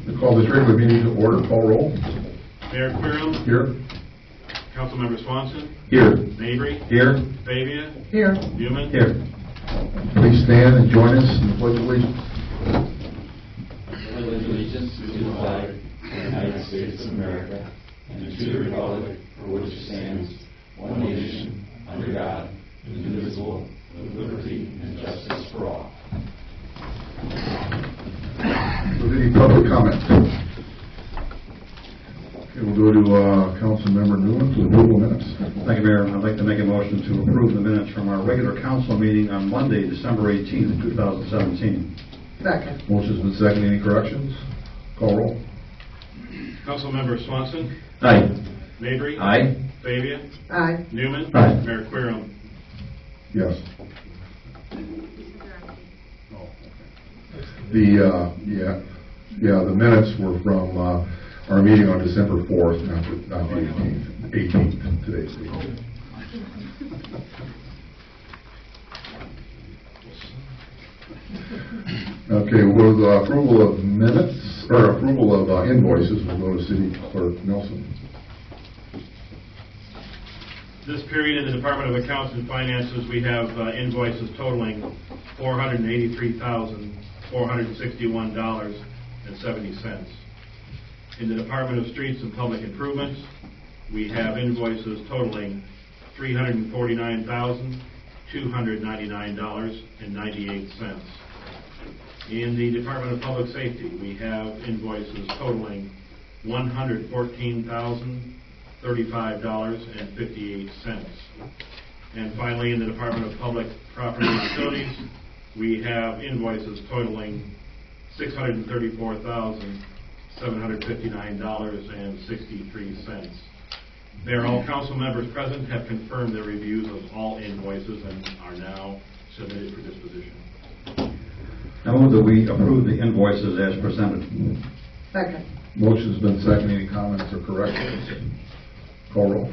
We call this regular meeting to order. Call roll. Mayor Querom. Here. Councilmember Swanson. Here. Mabry. Here. Fabia. Here. Newman. Here. Please stand and join us in the Pledge of Allegiance. I pledge allegiance to the flag of the United States of America and to the republic for which it stands, one nation, under God, indivisible, with liberty and justice for all. With any public comment? Okay, we'll go to Councilmember Newman for the approval minutes. Thank you, Mayor. I'd like to make a motion to approve the minutes from our regular council meeting on Monday, December 18th, 2017. Second. Motion's been seconded. Any corrections? Call roll. Councilmember Swanson. Aye. Mabry. Aye. Fabia. Aye. Newman. Aye. Mayor Querom. Yes. The minutes were from our meeting on December 4th, not the 18th. Today's date. Okay, we'll go to the approval of minutes, or approval of invoices. We'll go to City Clerk Nelson. This period in the Department of Accounts and Finances, we have invoices totaling $483,461.70. In the Department of Streets and Public Improvements, we have invoices totaling $349,299.98. In the Department of Public Safety, we have invoices totaling $114,035.58. And finally, in the Department of Public Property and Utilities, we have invoices totaling $634,759.63. Mayor, all council members present have confirmed their reviews of all invoices and are now submitted for disposition. I move that we approve the invoices as presented. Second. Motion's been seconded. Any comments or corrections? Call roll.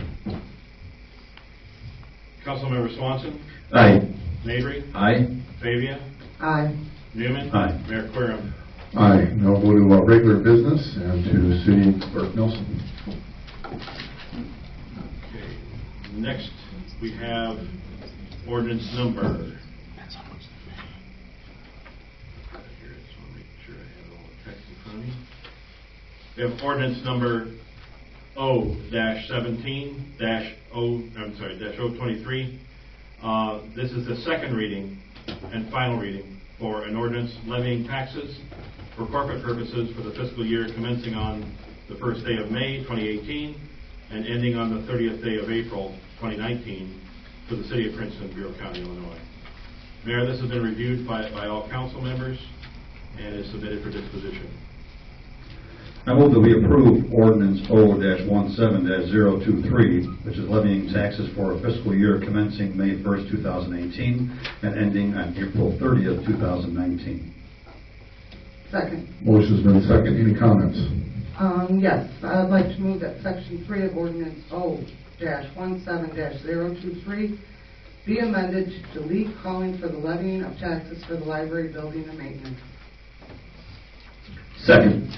Councilmember Swanson. Aye. Mabry. Aye. Fabia. Aye. Newman. Aye. Mayor Querom. Aye. Now we'll go to regular business and to City Clerk Nelson. Okay. Next, we have ordinance number. We have ordinance number O-17-023. This is the second reading and final reading for an ordinance levying taxes for corporate purposes for the fiscal year commencing on the first day of May 2018 and ending on the 30th day of April 2019 for the city of Princeton, Bureau County, Illinois. Mayor, this has been reviewed by all council members and is submitted for disposition. I move that we approve ordinance O-17-023, which is levying taxes for a fiscal year commencing May 1st, 2018 and ending on April 30th, 2019. Second. Motion's been seconded. Any comments? Yes, I'd like to move that section 3 of ordinance O-17-023 be amended to delete calling for the levying of taxes for the library building and maintenance. Second.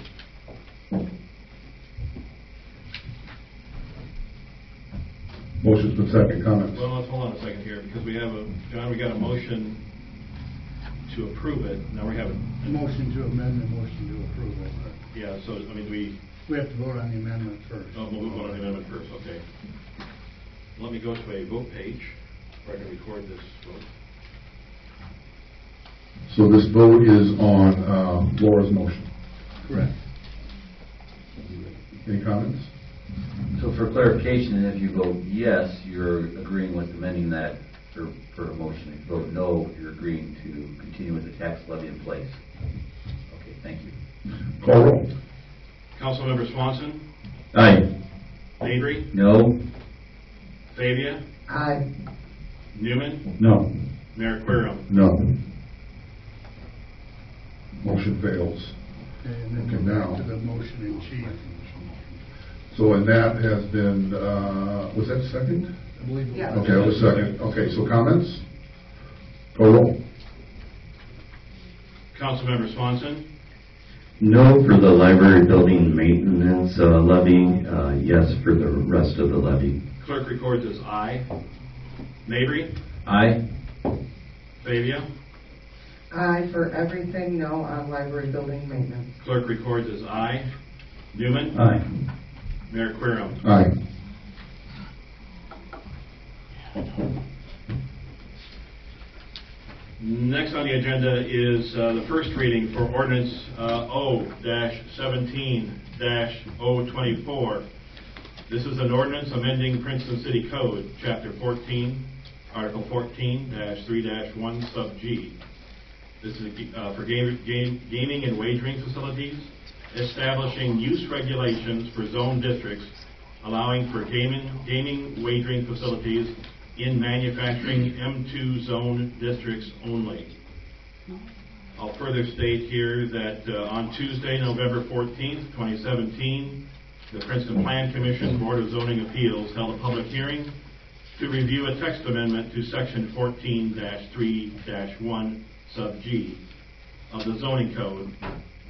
Motion's been seconded. Comments? Well, let's hold on a second here because we have John, we got a motion to approve it. Now we have a Motion to amend the motion to approve it. yeah. So I mean, we have to vote on the amendment first. we'll vote on the amendment first. Okay. Let me go to a vote page where I can record this vote. So this vote is on Laura's motion. Correct. Any comments? So for clarification, if you vote yes, you're agreeing with amending that for a motion. If you vote no, you're agreeing to continue with the tax levy in place. Okay, thank you. Call roll. Councilmember Swanson. Aye. Mabry. No. Fabia. Aye. Newman. No. Mayor Querom. No. Motion fails. And then Okay, now. to the motion in chief. So, and that has been, was that second? I believe it Yeah. was. Okay, that was second. Okay, so comments? Call roll. Councilmember Swanson. No for the library building maintenance levy, yes for the rest of the levy. Clerk records as aye. Mabry? Aye. Fabia? Aye for everything, no on library building maintenance. Clerk records as aye. Newman? Aye. Mayor Querom. Aye. Next on the agenda is the first reading for ordinance O-17-024. This is an ordinance amending Princeton City Code, Chapter 14, Article 14-3-1 sub G. This is for gaming and wagering facilities, establishing use regulations for zone districts, allowing for gaming wagering facilities in manufacturing M2 zone districts only. I'll further state here that on Tuesday, November 14th, 2017, the Princeton Plan Commission Board of Zoning Appeals held a public hearing to review a text amendment to Section 14-3-1 sub G of the zoning code,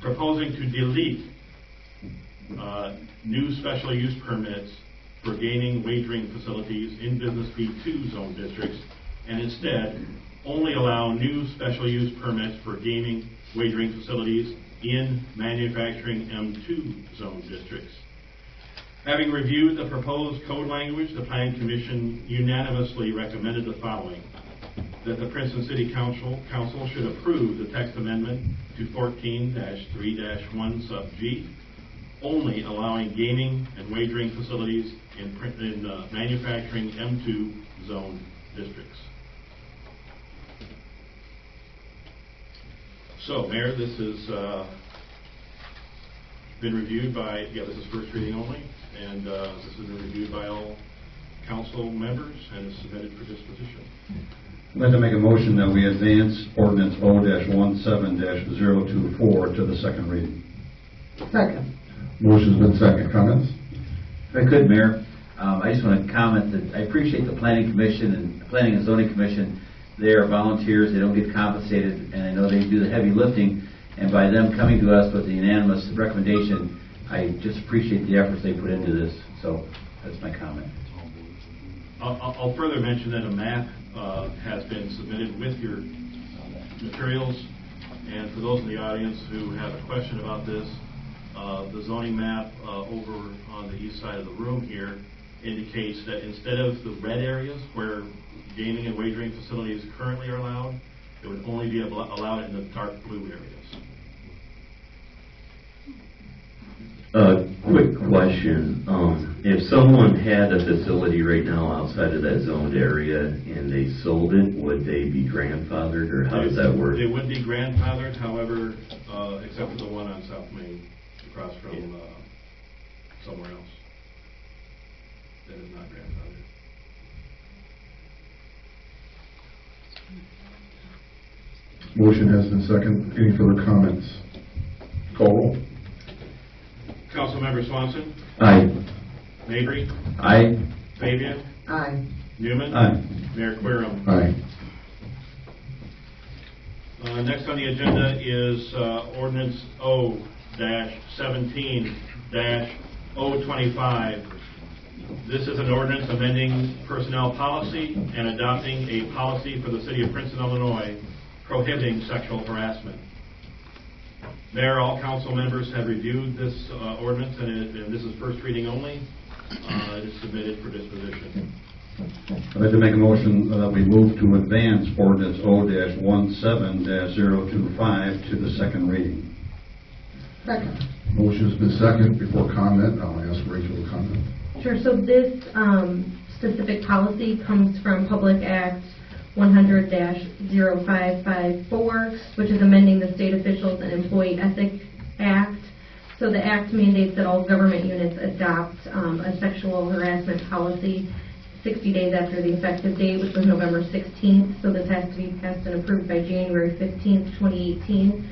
proposing to delete new special use permits for gaming wagering facilities in Business B2 zone districts, and instead only allow new special use permits for gaming wagering facilities in manufacturing M2 zone districts. Having reviewed the proposed code language, the Plan Commission unanimously recommended the following: that the Princeton City Council should approve the text amendment to 14-3-1 sub G, only allowing gaming and wagering facilities in manufacturing M2 zone districts. So, Mayor, this has been reviewed by, this is first reading only, and this has been reviewed by all council members and is submitted for disposition. I'd like to make a motion that we advance ordinance O-17-024 to the second reading. Second. Motion's been second. Comments? If I could, Mayor, I just want to comment that I appreciate the Planning Commission and Planning and Zoning Commission. They are volunteers, they don't get compensated, and I know they do the heavy lifting, and by them coming to us with the unanimous recommendation, I just appreciate the efforts they put into this. So that's my comment. I'll further mention that a map has been submitted with your materials, and for those in the audience who have a question about this, the zoning map over on the east side of the room here indicates that instead of the red areas where gaming and wagering facilities currently are allowed, it would only be allowed in the dark blue areas. Quick question. If someone had a facility right now outside of that zoned area and they sold it, would they be grandfathered, or how does that work? They would be grandfathered, however, except for the one on South Main, across from somewhere else. That is not grandfathered. Motion has been second. Any further comments? Call roll. Councilmember Swanson. Aye. Mabry. Aye. Fabian. Aye. Newman. Aye. Mayor Querom. Aye. Next on the agenda is ordinance O-17-025. This is an ordinance amending personnel policy and adopting a policy for the city of Princeton, Illinois, prohibiting sexual harassment. Mayor, all council members have reviewed this ordinance, and this is first reading only. It is submitted for disposition. I'd like to make a motion that we move to advance ordinance O-17-025 to the second reading. Second. Motion's been second. Before comment, I'll ask Rachel to comment. Sure. So this specific policy comes from Public Act 100-0554, which is amending the State Officials and Employee Ethics Act. So the act mandates that all government units adopt a sexual harassment policy 60 days after the effective date, which was November 16th. So this has to be passed and approved by January 15th, 2018.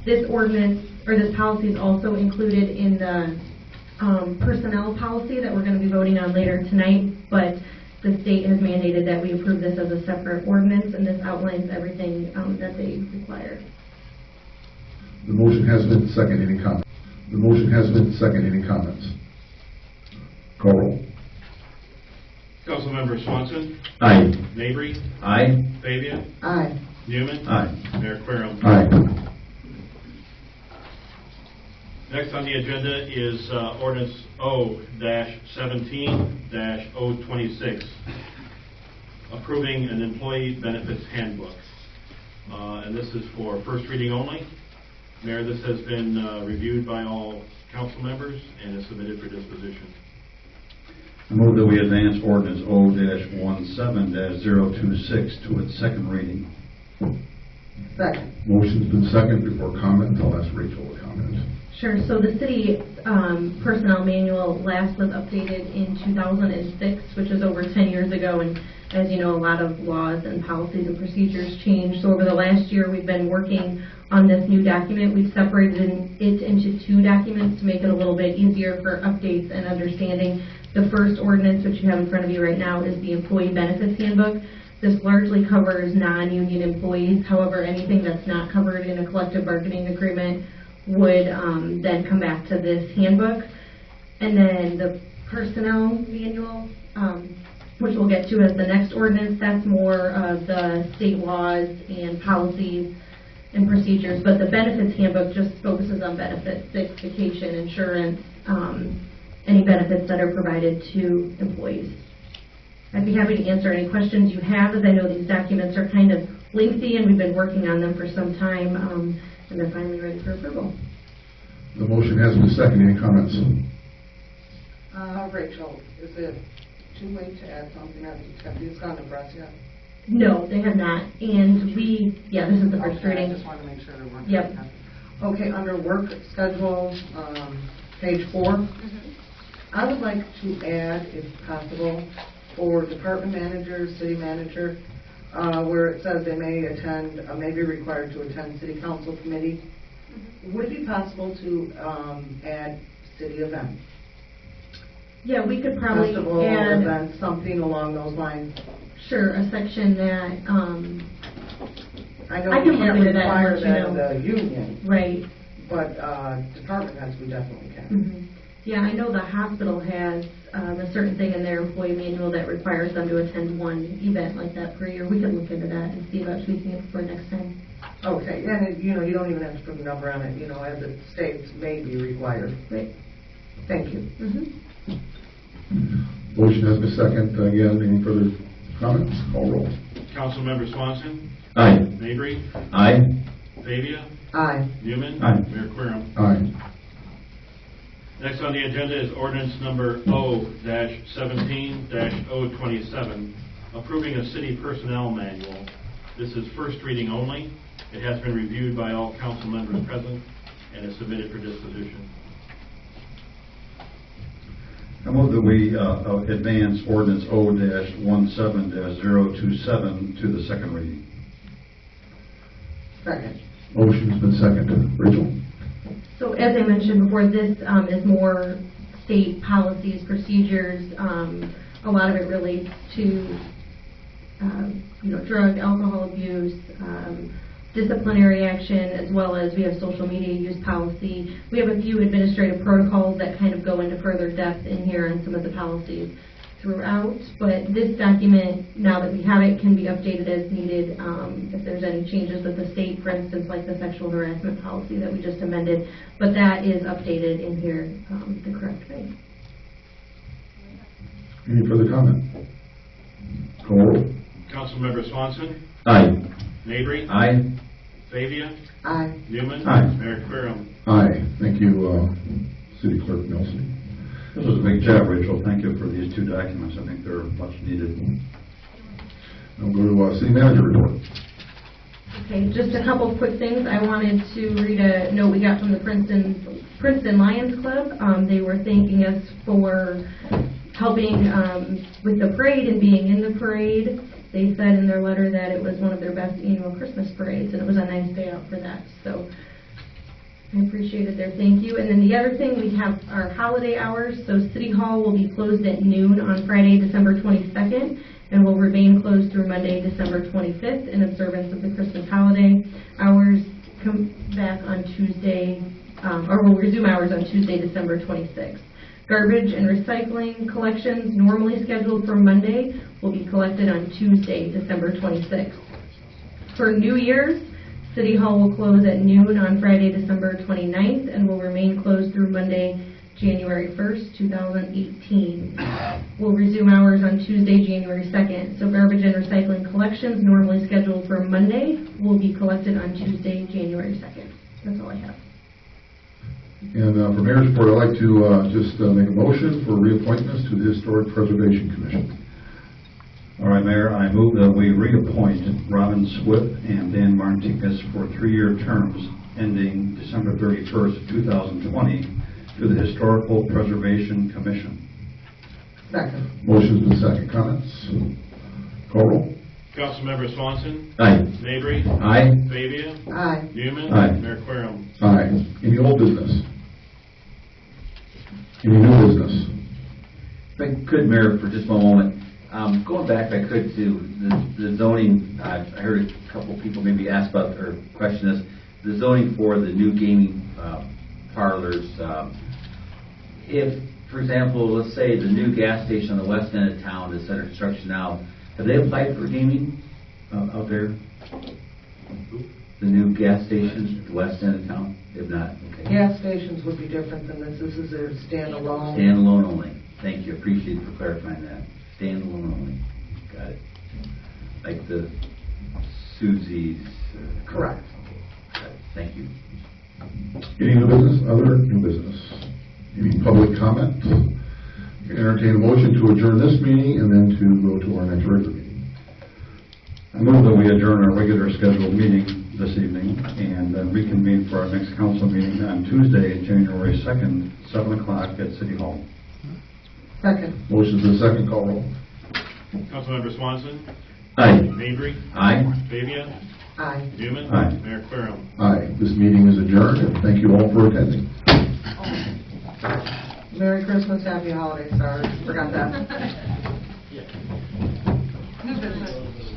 This ordinance, or this policy, is also included in the personnel policy that we're going to be voting on later tonight, but the state has mandated that we approve this as a separate ordinance, and this outlines everything that they require. The motion has been seconded. Any comments? The motion has been seconded. Any comments? Call roll. Councilmember Swanson, Aye. Mabry, Aye. Fabia, Aye. Newman. Aye. Mayor Querem. Aye. Next on the agenda is ordinance O-17-026, approving an employee benefits handbook. And this is for first reading only. Mayor, this has been reviewed by all council members and is submitted for disposition. I move that we advance ordinance O-17-026 to its second reading. Second. Motion's been seconded. Before comment, I'll ask Rachel to comment. Sure. So the city personnel manual last was updated in 2006, which is over 10 years ago. And as you know, a lot of laws and policies and procedures changed. So over the last year, we've been working on this new document. We've separated it into two documents to make it a little bit easier for updates and understanding. The first ordinance, which you have in front of you right now, is the Employee Benefits Handbook. This largely covers non-union employees. However, anything that's not covered in a collective bargaining agreement would then come back to this handbook. And then the personnel manual, which we'll get to as the next ordinance, that's more of the state laws and policies and procedures. But the benefits handbook just focuses on benefits, sick, vacation, insurance, any benefits that are provided to employees. I'd be happy to answer any questions you have, as I know these documents are kind of lengthy and we've been working on them for some time, and they're finally ready for approval. The motion has been seconded. Any comments? Rachel, is it too late to add something? Have these gone to press yet? No, they have not. And this is the first Okay, I reading. just want to make sure there weren't. Yep. Okay, under work schedule, page 4, I would like to add, if possible, for department manager, city manager, where it says they may be required to attend city council committee. Would it be possible to add city events? Yeah, we could probably Festival, add, events, something along those lines. sure, a section that, I know I we can can't look into that require and let that you in know. the union, right. but department events we definitely can. Yeah, I know the hospital has a certain thing in their employee manual that requires them to attend one event like that per year. We can look into that and see about tweaking it for next time. Okay, and you don't even have to put a number on it, as it states, may be required. Right. Thank you. Motion has been seconded. Again, any further comments? Call roll. Councilmember Swanson, Aye. Mabry, Aye. Fabia, Aye. Newman. Aye. Mayor Querem. Aye. Next on the agenda is ordinance number O-17-027, approving a city personnel manual. This is first reading only. It has been reviewed by all council members present and is submitted for disposition. I move that we advance ordinance O-17-027 to the second reading. Second. Motion's been seconded. Rachel? So as I mentioned before, this is more state policies, procedures. A lot of it relates to drug, alcohol abuse, disciplinary action, as well as we have social media use policy. We have a few administrative protocols that kind of go into further depth in here on some of the policies throughout. But this document, now that we have it, can be updated as needed if there's any changes with the state, for instance, like the sexual harassment policy that we just amended. But that is updated in here the correct way. Any further comment? Call roll. Councilmember Swanson, Aye. Mabry, Aye. Fabia, Aye. Newman. Aye. Mayor Querem. Aye. Thank you, City Clerk Nelson. This was a big job, Rachel. Thank you for these two documents. I think they're much needed. I'll go to City Manager report. Okay, just a couple of quick things. I wanted to read a note we got from the Princeton Lions Club. They were thanking us for helping with the parade and being in the parade. They said in their letter that it was one of their best annual Christmas parades, and it was a nice day out for that. So I appreciated their thank you. And then the other thing, we have our holiday hours. So City Hall will be closed at noon on Friday, December 22nd, and will remain closed through Monday, December 25th in observance of the Christmas holiday. Hours come back on Tuesday, or will resume hours on Tuesday, December 26th. Garbage and recycling collections, normally scheduled for Monday, will be collected on Tuesday, December 26th. For New Year's, City Hall will close at noon on Friday, December 29th, and will remain closed through Monday, January 1st, 2018. We'll resume hours on Tuesday, January 2nd. So garbage and recycling collections, normally scheduled for Monday, will be collected on Tuesday, January 2nd. That's all I have. And for Mayor's Report, I'd like to just make a motion for reappointments to the Historic Preservation Commission. All right, Mayor, I move that we reappoint Robin Swift and Dan Martinez for 3-year terms ending December 31st, 2020 to the Historical Preservation Commission. Second. Motion's been second. Comments? Call roll. Councilmember Swanson. Aye. Mabry. Aye. Fabia. Aye. Newman. Aye. Mayor Querem. Aye. Any old business? Any new business? If I could, Mayor, for just one moment, going back, if I could, to the zoning, I heard a couple people maybe ask about or question this, the zoning for the new gaming parlors. If, for example, let's say the new gas station on the west end of town is under construction now, have they applied for gaming out there? The new gas station at the west end of town? They've not? Okay. Gas stations would be different than this. This is their standalone. Standalone only. Thank you. Appreciate you for clarifying that. Standalone only. Got it. Like the Susie's. Correct. Got it. Thank you. Any new business? Other new business? Any public comment? You can entertain a motion to adjourn this meeting and then to go to our next regular meeting. I move that we adjourn our regular scheduled meeting this evening and then reconvene for our next council meeting on Tuesday, January 2nd, 7 o'clock at City Hall. Second. Motion's been second. Call roll. Councilmember Swanson. Aye. Mabry. Aye. Fabia. Aye. Newman. Aye. Mayor Querem. Aye. This meeting is adjourned, and thank you all for attending. Merry Christmas, Happy Holidays. Sorry, forgot that. New business.